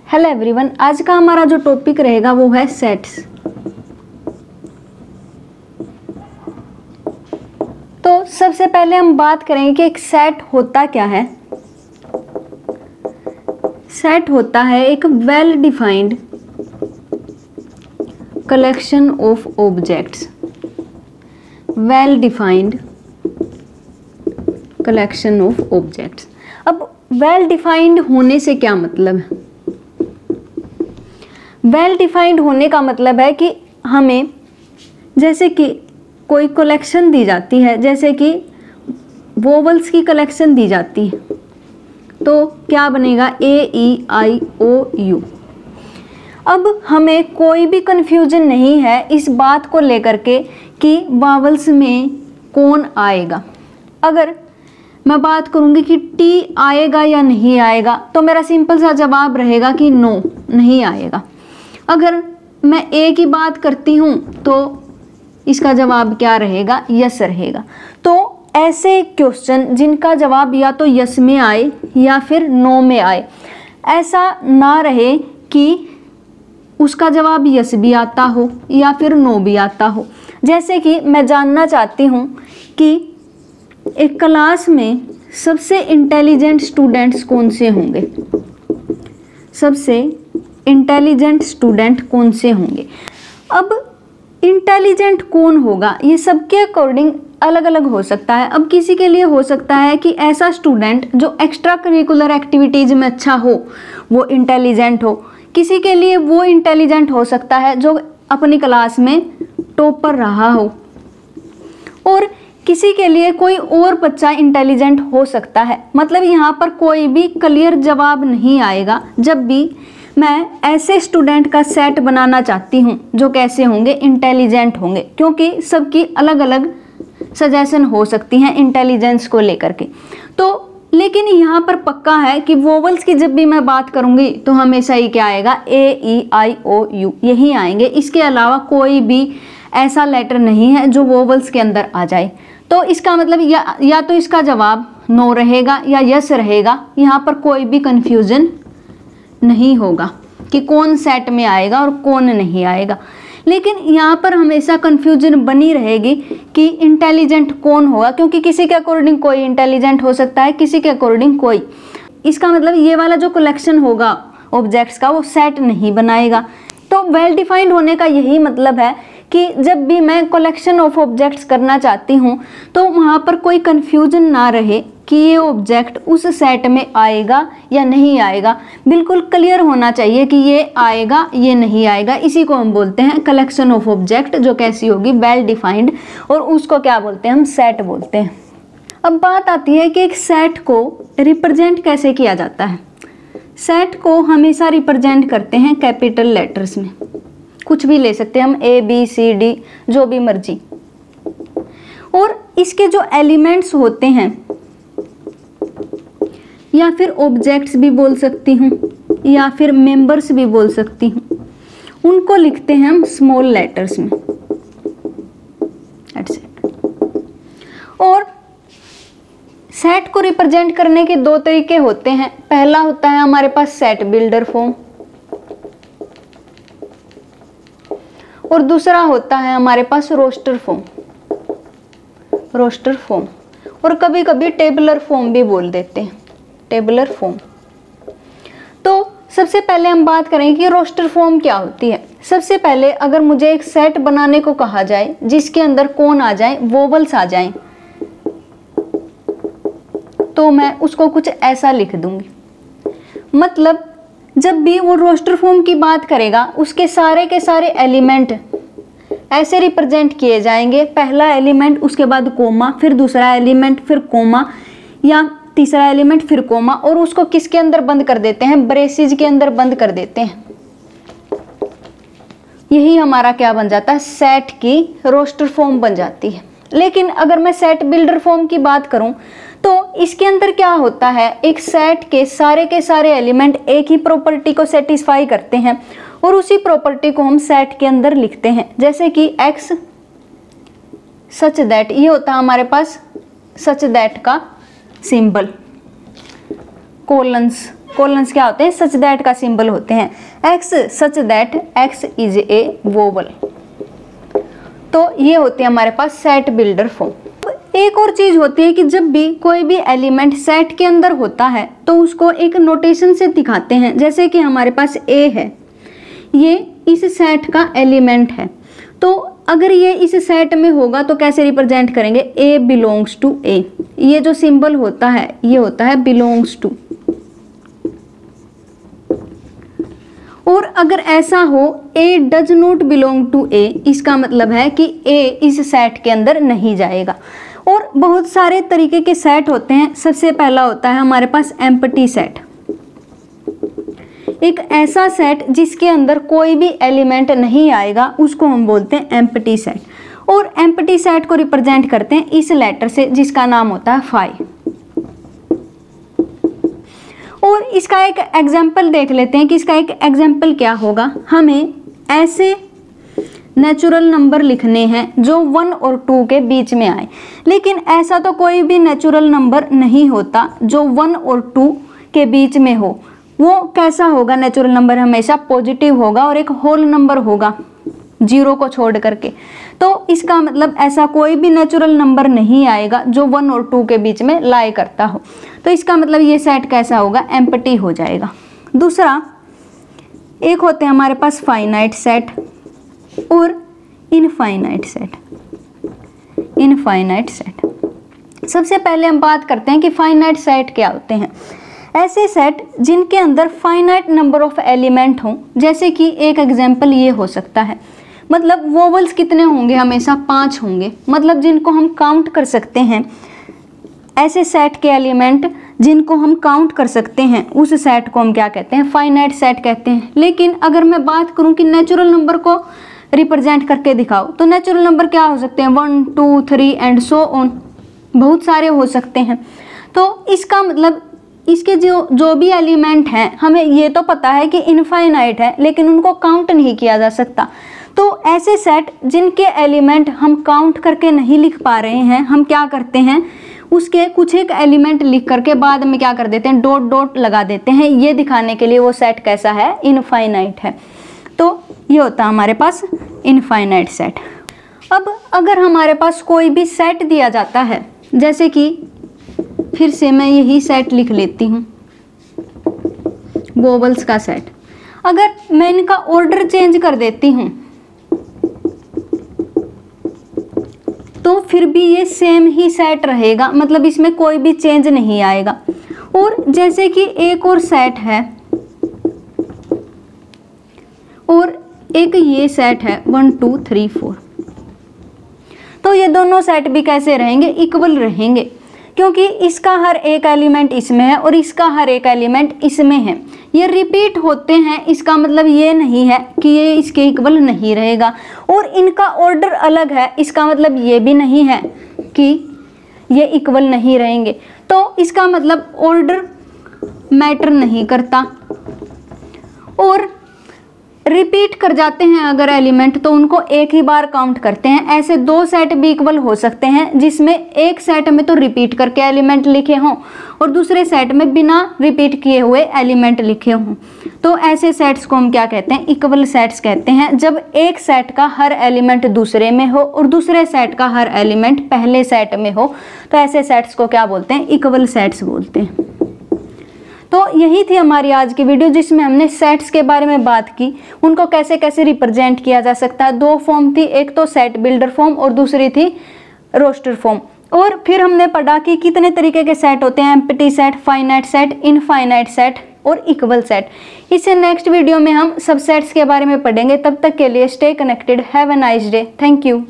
Hello everyone, आज का हमारा जो टॉपिक रहेगा वो है सेट्स। तो सबसे पहले हम बात करेंगे कि एक सेट होता क्या है। सेट होता है एक well defined collection of objects. Well defined collection of objects. अब वेल डिफाइंड होने से क्या मतलब है? वेल डिफाइंड होने का मतलब है कि हमें जैसे कि कोई कलेक्शन दी जाती है, जैसे कि वोवल्स की कलेक्शन दी जाती है, तो क्या बनेगा? ए ई आई ओ यू। अब हमें कोई भी कंफ्यूजन नहीं है इस बात को लेकर के कि वावल्स में कौन आएगा। अगर मैं बात करूंगी कि टी आएगा या नहीं आएगा, तो मेरा सिंपल सा जवाब रहेगा कि नो, नहीं आएगा। अगर मैं ए की बात करती हूँ तो इसका जवाब क्या रहेगा? यस रहेगा। तो ऐसे क्वेश्चन जिनका जवाब या तो यस में आए या फिर नो में आए, ऐसा ना रहे कि उसका जवाब यस भी आता हो या फिर नो भी आता हो। जैसे कि मैं जानना चाहती हूँ कि एक क्लास में सबसे इंटेलिजेंट स्टूडेंट्स कौन से होंगे, सबसे इंटेलिजेंट स्टूडेंट कौन से होंगे। अब इंटेलिजेंट कौन होगा ये सबके अकॉर्डिंग अलग अलग हो सकता है। अब किसी के लिए हो सकता है कि ऐसा स्टूडेंट जो एक्स्ट्रा करिकुलर एक्टिविटीज में अच्छा हो, वो इंटेलिजेंट हो। किसी के लिए वो इंटेलिजेंट हो सकता है जो अपनी क्लास में टॉपर रहा हो, और किसी के लिए कोई और बच्चा इंटेलिजेंट हो सकता है। मतलब यहाँ पर कोई भी क्लियर जवाब नहीं आएगा जब भी मैं ऐसे स्टूडेंट का सेट बनाना चाहती हूँ जो कैसे होंगे? इंटेलिजेंट होंगे, क्योंकि सबकी अलग अलग सजेशन हो सकती हैं इंटेलिजेंस को लेकर के। तो लेकिन यहाँ पर पक्का है कि वोवल्स की जब भी मैं बात करूँगी तो हमेशा ही क्या आएगा? ए ई आई ओ यू, यही आएंगे। इसके अलावा कोई भी ऐसा लेटर नहीं है जो वोवल्स के अंदर आ जाए। तो इसका मतलब या तो इसका जवाब नो रहेगा या यस रहेगा। यहाँ पर कोई भी कंफ्यूजन नहीं होगा कि कौन सेट में आएगा और कौन नहीं आएगा। लेकिन यहाँ पर हमेशा कंफ्यूजन बनी रहेगी कि इंटेलिजेंट कौन होगा, क्योंकि किसी के अकॉर्डिंग कोई इंटेलिजेंट हो सकता है, किसी के अकॉर्डिंग कोई। इसका मतलब ये वाला जो कलेक्शन होगा ऑब्जेक्ट्स का, वो सेट नहीं बनाएगा। तो वेल डिफाइंड होने का यही मतलब है कि जब भी मैं कलेक्शन ऑफ ऑब्जेक्ट्स करना चाहती हूँ तो वहाँ पर कोई कंफ्यूजन ना रहे कि ये ऑब्जेक्ट उस सेट में आएगा या नहीं आएगा। बिल्कुल क्लियर होना चाहिए कि ये आएगा, ये नहीं आएगा। इसी को हम बोलते हैं कलेक्शन ऑफ ऑब्जेक्ट, जो कैसी होगी? वेल डिफाइंड, और उसको क्या बोलते हैं? हम सेट बोलते हैं। अब बात आती है कि एक सेट को रिप्रेजेंट कैसे किया जाता है। सेट को हमेशा रिप्रेजेंट करते हैं कैपिटल लेटर्स में। कुछ भी ले सकते हैं हम, ए बी सी डी, जो भी मर्जी। और इसके जो एलिमेंट्स होते हैं, या फिर ऑब्जेक्ट्स भी बोल सकती हूँ या फिर मेंबर्स भी बोल सकती हूँ, उनको लिखते हैं हम स्मॉल लेटर्स में। और सेट को रिप्रेजेंट करने के दो तरीके होते हैं। पहला होता है हमारे पास सेट बिल्डर फॉर्म, और दूसरा होता है हमारे पास रोस्टर फॉर्म। रोस्टर फॉर्म, और कभी कभी टेबुलर फॉर्म भी बोल देते हैं, टेबुलर फॉर्म। तो सबसे पहले हम बात करेंगे कि रोस्टर फॉर्म क्या होती है। सबसे पहले अगर मुझे एक सेट बनाने को कहा जाए जिसके अंदर कौन आ जाए? वोवल्स आ जाएं, तो मैं उसको कुछ ऐसा लिख दूंगी। मतलब जब भी वो रोस्टर फॉर्म की बात करेगा, उसके सारे के सारे एलिमेंट ऐसे रिप्रेजेंट किए जाएंगे। पहला एलिमेंट, उसके बाद कोमा, फिर दूसरा एलिमेंट, फिर कोमा, या तीसरा एलिमेंट, फिर कोमा, और उसको किसके अंदर बंद कर देते हैं? ब्रेसेस के अंदर बंद कर देते हैं। यही हमारा क्या बन जाता है? सेट की रोस्टर फॉर्म बन जाती है। लेकिन अगर मैं सेट बिल्डर फॉर्म की बात करूं तो इसके अंदर क्या होता है? एक सेट के सारे एलिमेंट एक ही प्रॉपर्टी को सेटिस्फाई करते हैं, और उसी प्रॉपर्टी को हम सेट के अंदर लिखते हैं। जैसे कि एक्स सच दैट, ये होता है हमारे पास सच दैट का सिंबल। कोलन्स कोलन्स क्या होते हैं, सच दैट का सिंबल होते हैं, x such that x is a vowel. तो ये होते हैं हमारे पास सेट बिल्डर फॉर्म। एक और चीज होती है कि जब भी कोई भी एलिमेंट सेट के अंदर होता है तो उसको एक नोटेशन से दिखाते हैं। जैसे कि हमारे पास ए है, ये इस सेट का एलिमेंट है, तो अगर ये इस सेट में होगा तो कैसे रिप्रेजेंट करेंगे, ए बिलोंग्स टू ए। ये जो सिंबल होता है ये होता है बिलोंग्स टू। और अगर ऐसा हो ए डज नॉट बिलोंग टू ए, इसका मतलब है कि ए इस सेट के अंदर नहीं जाएगा। और बहुत सारे तरीके के सेट होते हैं। सबसे पहला होता है हमारे पास एम्प्टी सेट, एक ऐसा सेट जिसके अंदर कोई भी एलिमेंट नहीं आएगा, उसको हम बोलते हैं एम्प्टी सेट। और एम्प्टी सेट को रिप्रेजेंट करते हैं इस लेटर से जिसका नाम होता है फाई। और इसका एक एग्जाम्पल देख लेते हैं कि इसका एक एग्जाम्पल क्या होगा। हमें ऐसे नेचुरल नंबर लिखने हैं जो 1 और 2 के बीच में आए, लेकिन ऐसा तो कोई भी नेचुरल नंबर नहीं होता जो 1 और 2 के बीच में हो। वो कैसा होगा, नेचुरल नंबर हमेशा पॉजिटिव होगा और एक होल नंबर होगा 0 को छोड़ करके। तो इसका मतलब ऐसा कोई भी नेचुरल नंबर नहीं आएगा जो 1 और 2 के बीच में लाई करता हो। तो इसका मतलब ये सेट कैसा होगा, एम्प्टी हो जाएगा। दूसरा एक होते हैं हमारे पास फाइनाइट सेट और इनफाइनाइट सेट। इनफाइनाइट सेट, सबसे पहले हम बात करते हैं कि फाइनाइट सेट क्या होते हैं। ऐसे सेट जिनके अंदर फाइनाइट नंबर ऑफ एलिमेंट हों। जैसे कि एक एग्जांपल ये हो सकता है, मतलब वोवल्स कितने होंगे, हमेशा 5 होंगे, मतलब जिनको हम काउंट कर सकते हैं। ऐसे सेट के एलिमेंट जिनको हम काउंट कर सकते हैं उस सेट को हम क्या कहते हैं, फाइनाइट सेट कहते हैं। लेकिन अगर मैं बात करूं कि नेचुरल नंबर को रिप्रेजेंट करके दिखाओ, तो नेचुरल नंबर क्या हो सकते हैं, 1 2 3 एंड सो ऑन, बहुत सारे हो सकते हैं। तो इसका मतलब इसके जो भी एलिमेंट हैं, हमें ये तो पता है कि इनफाइनाइट है, लेकिन उनको काउंट नहीं किया जा सकता। तो ऐसे सेट जिनके एलिमेंट हम काउंट करके नहीं लिख पा रहे हैं, हम क्या करते हैं, उसके कुछ एक एलिमेंट लिख करके बाद में क्या कर देते हैं, डॉट डॉट लगा देते हैं, ये दिखाने के लिए वो सेट कैसा है, इनफाइनाइट है। तो ये होता है हमारे पास इनफाइनाइट सेट। अब अगर हमारे पास कोई भी सेट दिया जाता है, जैसे कि फिर से मैं यही सेट लिख लेती हूँ, वोवल्स का सेट। अगर मैं इनका ऑर्डर चेंज कर देती हूँ तो फिर भी ये सेम ही सेट रहेगा, मतलब इसमें कोई भी चेंज नहीं आएगा। और जैसे कि एक और सेट है और एक ये सेट है 1 2 3 4, तो ये दोनों सेट भी कैसे रहेंगे, इक्वल रहेंगे, क्योंकि इसका हर एक एलिमेंट इसमें है और इसका हर एक एलिमेंट इसमें है। ये रिपीट होते हैं, इसका मतलब ये नहीं है कि ये इसके इक्वल नहीं रहेगा। और इनका ऑर्डर अलग है, इसका मतलब ये भी नहीं है कि ये इक्वल नहीं रहेंगे। तो इसका मतलब ऑर्डर मैटर नहीं करता। और रिपीट कर जाते हैं अगर एलिमेंट, तो उनको एक ही बार काउंट करते हैं। ऐसे 2 सेट भी इक्वल हो सकते हैं जिसमें एक सेट में तो रिपीट करके एलिमेंट लिखे हों और दूसरे सेट में बिना रिपीट किए हुए एलिमेंट लिखे हों। तो ऐसे सेट्स को हम क्या कहते हैं, इक्वल सेट्स कहते हैं। जब एक सेट का हर एलिमेंट दूसरे में हो और दूसरे सेट का हर एलिमेंट पहले सेट में हो, तो ऐसे सेट्स को क्या बोलते हैं, इक्वल सेट्स बोलते हैं। तो यही थी हमारी आज की वीडियो, जिसमें हमने सेट्स के बारे में बात की, उनको कैसे कैसे रिप्रेजेंट किया जा सकता है। 2 फॉर्म थी, एक तो सेट बिल्डर फॉर्म और दूसरी थी रोस्टर फॉर्म। और फिर हमने पढ़ा कि कितने तरीके के सेट होते हैं, empty set, finite set, infinite set और इक्वल सेट। इससे नेक्स्ट वीडियो में हम सबसेट्स के बारे में पढ़ेंगे। तब तक के लिए stay connected, have a nice day, thank you.